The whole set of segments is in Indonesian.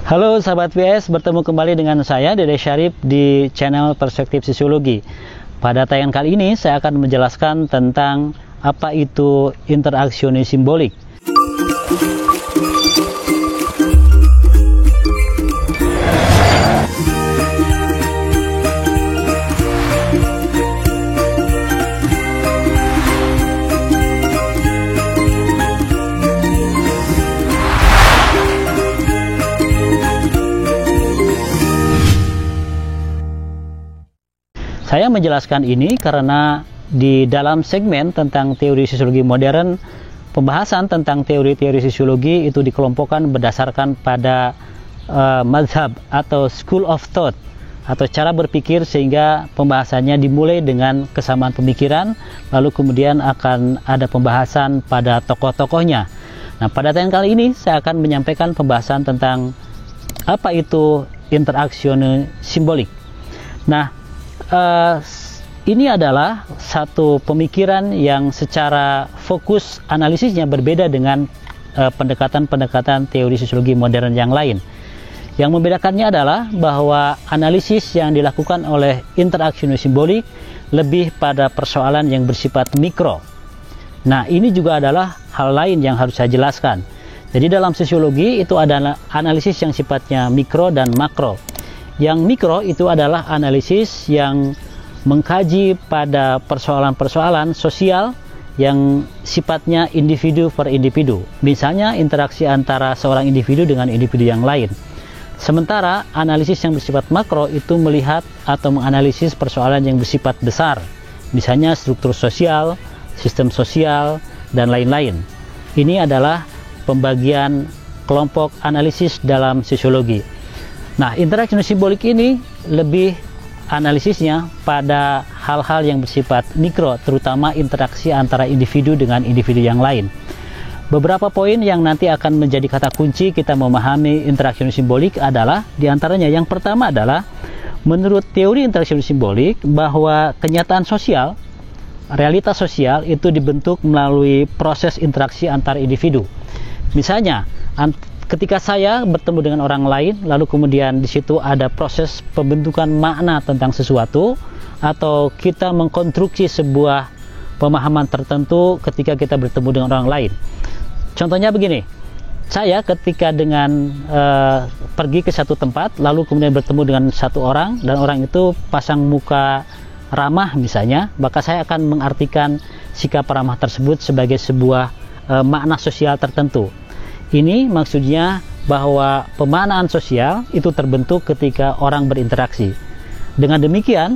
Halo sahabat PS, bertemu kembali dengan saya Dede Syarif di channel Perspektif Sosiologi. Pada tayangan kali ini saya akan menjelaskan tentang apa itu interaksionis simbolik. Saya menjelaskan ini karena di dalam segmen tentang teori sosiologi modern, pembahasan tentang teori-teori sosiologi itu dikelompokkan berdasarkan pada mazhab atau school of thought atau cara berpikir, sehingga pembahasannya dimulai dengan kesamaan pemikiran, lalu kemudian akan ada pembahasan pada tokoh-tokohnya. Nah, pada tayangan kali ini saya akan menyampaikan pembahasan tentang apa itu interaksionis simbolik. Nah, ini adalah satu pemikiran yang secara fokus analisisnya berbeda dengan pendekatan-pendekatan teori sosiologi modern yang lain. Yang membedakannya adalah bahwa analisis yang dilakukan oleh interaksionis simbolik lebih pada persoalan yang bersifat mikro. Nah, ini juga adalah hal lain yang harus saya jelaskan. Jadi dalam sosiologi itu ada analisis yang sifatnya mikro dan makro. Yang mikro itu adalah analisis yang mengkaji pada persoalan-persoalan sosial yang sifatnya individu per individu. Misalnya interaksi antara seorang individu dengan individu yang lain. Sementara analisis yang bersifat makro itu melihat atau menganalisis persoalan yang bersifat besar. Misalnya struktur sosial, sistem sosial, dan lain-lain. Ini adalah pembagian kelompok analisis dalam sosiologi. Nah, interaksionis simbolik ini lebih analisisnya pada hal-hal yang bersifat mikro, terutama interaksi antara individu dengan individu yang lain. Beberapa poin yang nanti akan menjadi kata kunci kita memahami interaksionis simbolik adalah, diantaranya yang pertama adalah, menurut teori interaksionis simbolik, bahwa kenyataan sosial, realitas sosial itu dibentuk melalui proses interaksi antar individu. Misalnya, ketika saya bertemu dengan orang lain, lalu kemudian di situ ada proses pembentukan makna tentang sesuatu, atau kita mengkonstruksi sebuah pemahaman tertentu ketika kita bertemu dengan orang lain. Contohnya begini, saya ketika pergi ke satu tempat, lalu kemudian bertemu dengan satu orang, dan orang itu pasang muka ramah misalnya, maka saya akan mengartikan sikap ramah tersebut sebagai sebuah makna sosial tertentu. Ini maksudnya bahwa pemaknaan sosial itu terbentuk ketika orang berinteraksi. Dengan demikian,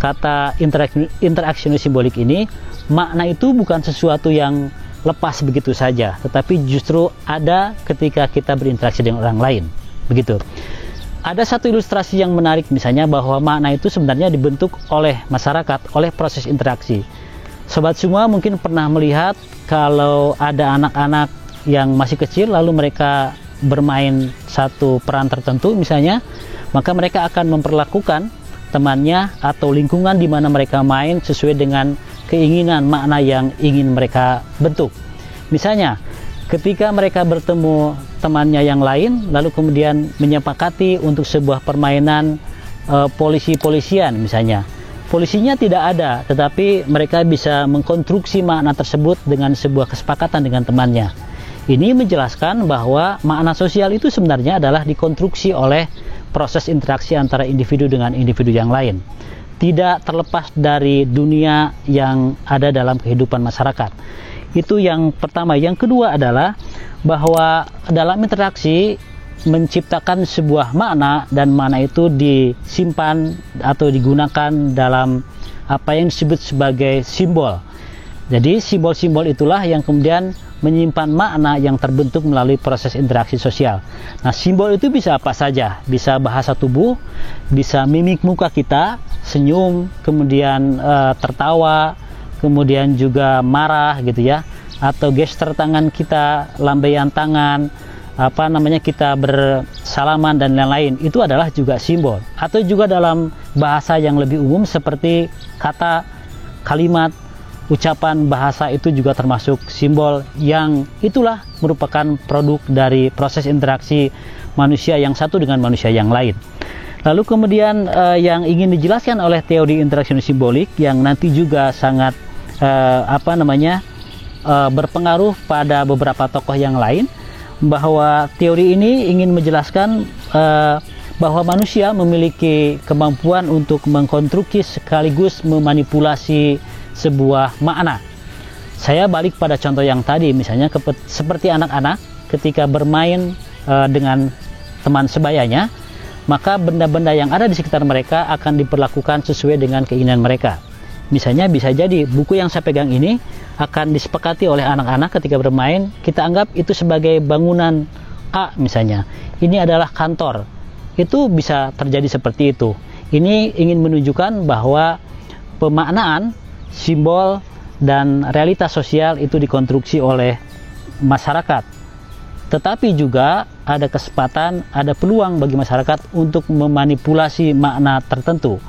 kata interaksionis simbolik ini, makna itu bukan sesuatu yang lepas begitu saja, tetapi justru ada ketika kita berinteraksi dengan orang lain. Begitu. Ada satu ilustrasi yang menarik misalnya bahwa makna itu sebenarnya dibentuk oleh masyarakat, oleh proses interaksi. Sobat semua mungkin pernah melihat kalau ada anak-anak yang masih kecil, lalu mereka bermain satu peran tertentu misalnya, maka mereka akan memperlakukan temannya atau lingkungan di mana mereka main sesuai dengan keinginan makna yang ingin mereka bentuk. Misalnya, ketika mereka bertemu temannya yang lain, lalu kemudian menyepakati untuk sebuah permainan polisi-polisian misalnya. Polisinya tidak ada, tetapi mereka bisa mengkonstruksi makna tersebut dengan sebuah kesepakatan dengan temannya. Ini menjelaskan bahwa makna sosial itu sebenarnya adalah dikonstruksi oleh proses interaksi antara individu dengan individu yang lain. Tidak terlepas dari dunia yang ada dalam kehidupan masyarakat. Itu yang pertama. Yang kedua adalah bahwa dalam interaksi menciptakan sebuah makna, dan makna itu disimpan atau digunakan dalam apa yang disebut sebagai simbol. Jadi simbol-simbol itulah yang kemudian menyimpan makna yang terbentuk melalui proses interaksi sosial. Nah, simbol itu bisa apa saja, bisa bahasa tubuh, bisa mimik muka kita, senyum, kemudian tertawa, kemudian juga marah gitu ya, atau gestur tangan kita, lambaian tangan, kita bersalaman dan lain-lain, itu adalah juga simbol. Atau juga dalam bahasa yang lebih umum seperti kata, kalimat, ucapan bahasa itu juga termasuk simbol yang itulah merupakan produk dari proses interaksi manusia yang satu dengan manusia yang lain. Lalu kemudian yang ingin dijelaskan oleh teori interaksi simbolik yang nanti juga sangat berpengaruh pada beberapa tokoh yang lain, bahwa teori ini ingin menjelaskan bahwa manusia memiliki kemampuan untuk mengkonstruksi sekaligus memanipulasi sebuah makna. Saya balik pada contoh yang tadi, misalnya seperti anak-anak ketika bermain dengan teman sebayanya, maka benda-benda yang ada di sekitar mereka akan diperlakukan sesuai dengan keinginan mereka. Misalnya bisa jadi buku yang saya pegang ini akan disepakati oleh anak-anak ketika bermain, kita anggap itu sebagai bangunan A misalnya. Ini adalah kantor. Itu bisa terjadi seperti itu. Ini ingin menunjukkan bahwa pemaknaan, simbol, dan realitas sosial itu dikonstruksi oleh masyarakat. Tetapi juga ada kesempatan, ada peluang bagi masyarakat untuk memanipulasi makna tertentu.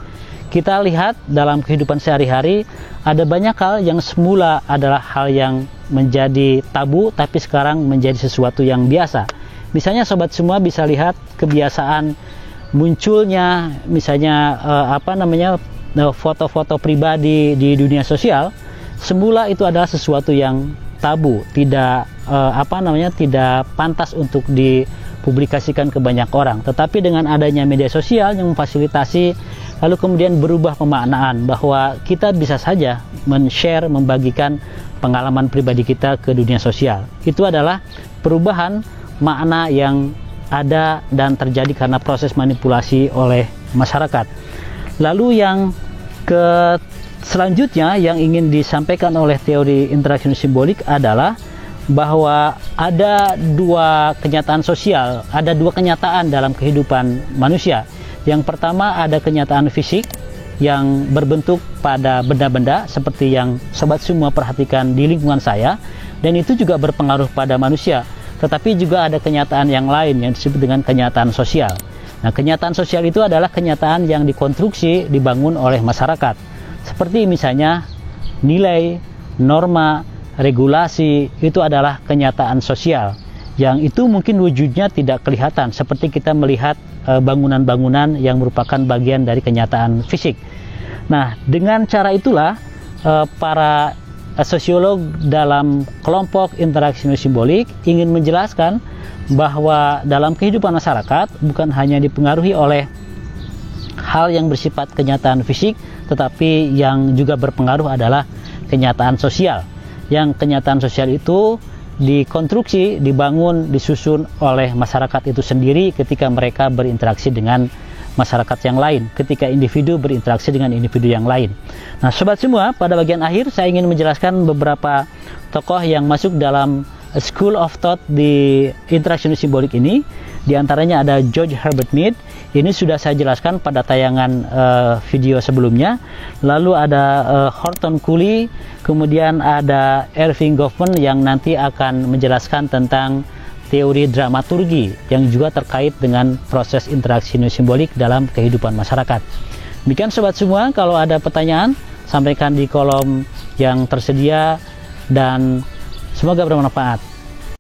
Kita lihat dalam kehidupan sehari-hari, ada banyak hal yang semula adalah hal yang menjadi tabu, tapi sekarang menjadi sesuatu yang biasa. Misalnya sobat semua bisa lihat kebiasaan munculnya misalnya foto-foto pribadi di dunia sosial. Semula itu adalah sesuatu yang tabu, tidak tidak pantas untuk dipublikasikan ke banyak orang. Tetapi dengan adanya media sosial yang memfasilitasi, lalu kemudian berubah pemaknaan bahwa kita bisa saja men-share, membagikan pengalaman pribadi kita ke dunia sosial. Itu adalah perubahan makna yang ada dan terjadi karena proses manipulasi oleh masyarakat. Lalu yang selanjutnya yang ingin disampaikan oleh teori interaksi simbolik adalah bahwa ada dua kenyataan sosial, ada dua kenyataan dalam kehidupan manusia. Yang pertama ada kenyataan fisik yang berbentuk pada benda-benda seperti yang sobat semua perhatikan di lingkungan saya, dan itu juga berpengaruh pada manusia. Tetapi juga ada kenyataan yang lain yang disebut dengan kenyataan sosial. Nah, kenyataan sosial itu adalah kenyataan yang dikonstruksi, dibangun oleh masyarakat. Seperti misalnya nilai, norma, regulasi, itu adalah kenyataan sosial. Yang itu mungkin wujudnya tidak kelihatan, seperti kita melihat bangunan-bangunan yang merupakan bagian dari kenyataan fisik. Nah, dengan cara itulah para sosiolog dalam kelompok interaksi simbolik ingin menjelaskan bahwa dalam kehidupan masyarakat bukan hanya dipengaruhi oleh hal yang bersifat kenyataan fisik, tetapi yang juga berpengaruh adalah kenyataan sosial. Yang kenyataan sosial itu dikonstruksi, dibangun, disusun oleh masyarakat itu sendiri ketika mereka berinteraksi dengan masyarakat yang lain, ketika individu berinteraksi dengan individu yang lain. Nah, sobat semua, pada bagian akhir saya ingin menjelaskan beberapa tokoh yang masuk dalam School of Thought di interaksi simbolik ini. Di antaranya ada George Herbert Mead. Ini sudah saya jelaskan pada tayangan video sebelumnya. Lalu ada Horton Cooley, kemudian ada Erving Goffman yang nanti akan menjelaskan tentang teori dramaturgi yang juga terkait dengan proses interaksi simbolik dalam kehidupan masyarakat. Demikian sobat semua, kalau ada pertanyaan sampaikan di kolom yang tersedia dan semoga bermanfaat.